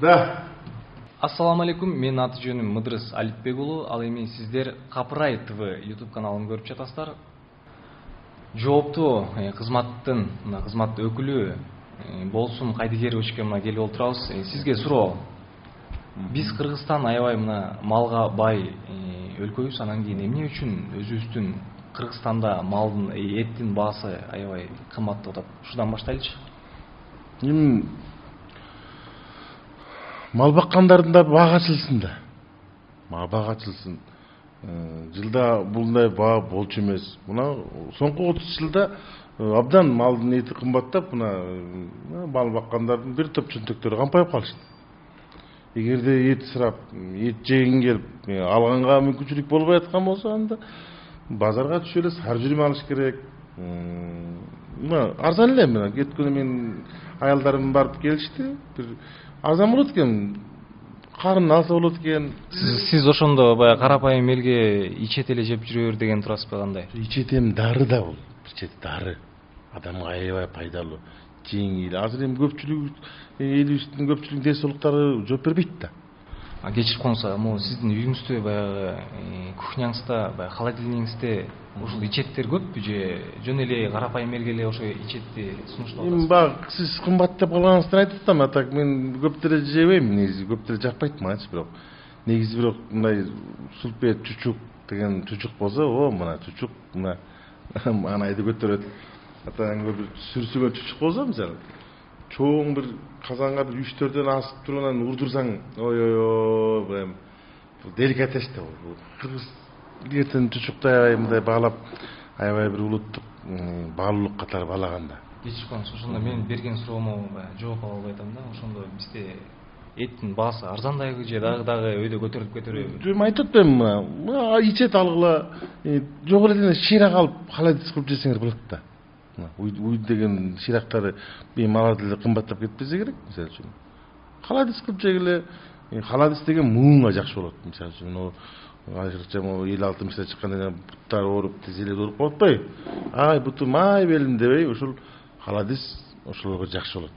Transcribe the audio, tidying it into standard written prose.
Да. Ассаламу алейкум, менин аты жөнүм Мыдрыс Алипбек уулу. Ал эми сиздер Капырай ТВ YouTube каналын көрүп жатасыздар. Жооптуу кызматтын кызмат өкүлү Болсун Кайдыгеровичке келип отурабыз. Сизге суроо. Биз Кыргызстан аябай малга бай өлкөбүз. Анан кийин эмне үчүн өзүбүздүн Кыргызстанда малдын эттин баасы аябай кымбаттап атат? Ушудан баштайлычы. Мал баккандардын да баага ачылсын да. Баага ачылсын. Жылда булдай баа болчу эмес. Мына соңку 30 жылда абдан малдын эти кымбаттап, мал баккандардын бир топ чөнтөктөрү кампайып калышты. Эгерде эт сырап, эт жегин келип, алганга мүмкүнчүлүк болбой аткан болсо, анда базарга түшүп эле сар жүрүм алыш керек. Арзан эле мына кеткөнү менин аялдарым барып келишти. Бир арзан болот экен. Карын алса болот экен. Сиз ошондо баягы карапайым элге ичет эле жеп жүрө деген турасызбы кандай? Ичет эми дары да бул. Ичет дары. Адамга аябай пайдалуу. Жеңил. Азыр эми көпчүлүк элибиздин көпчүлүк ден соолуктары жооп бербейт да. Кечирип коңуз, могу сиздин үйүңүздө баягы кухняңызда, баягы холодильнигиңизде ушул ичеттер көппү же жөн эле карапайым элге эле ошо ичетти сунуштап атасыз? Эми бак сиз кымбат деп калганыңыздан айтып атам, а так мен көп деле жебейм, негизи көп деле жакпайт магачы, бирок негизи бирок мындай сулпе чучук деген чучук болсо, мына чучук анайды көтөрөт. Атаңга бир сүрсүгөн чучук болсо, мисалы, чоң бир казанга бир 3-4дөн асып турганан урдурсаң, прям деликатес да бул. Кыргыз эртен чучукты аябай мындай баалап, аябай бир улуттук баалуулук катары баалаганда. Кечирип коңуз, ошондо мен берген суроомо жооп ала албай атам да. Ошондо бизде эттин баасы арзандайбы же дагы өйдө көтөрүлүп кетеби? Жөн айтып атпаймынбы, мына ичет алгыла, жок эле шыйрак алып холодец кылып жесеңер болот да. Уй деген шыйрактары мал деле кымбаттап кетпесе керек, мисалы үчүн. Холодец кылып жегиле. Холодец деген муунга жакшы болот, мисалы үчүн. Айрыкча эл алтымышта чыкканда буттары ооруп, тизелери ооруп калып атпайбы? Ай, бутум ай белим дебей, ушул холодец ошолорго жакшы болот.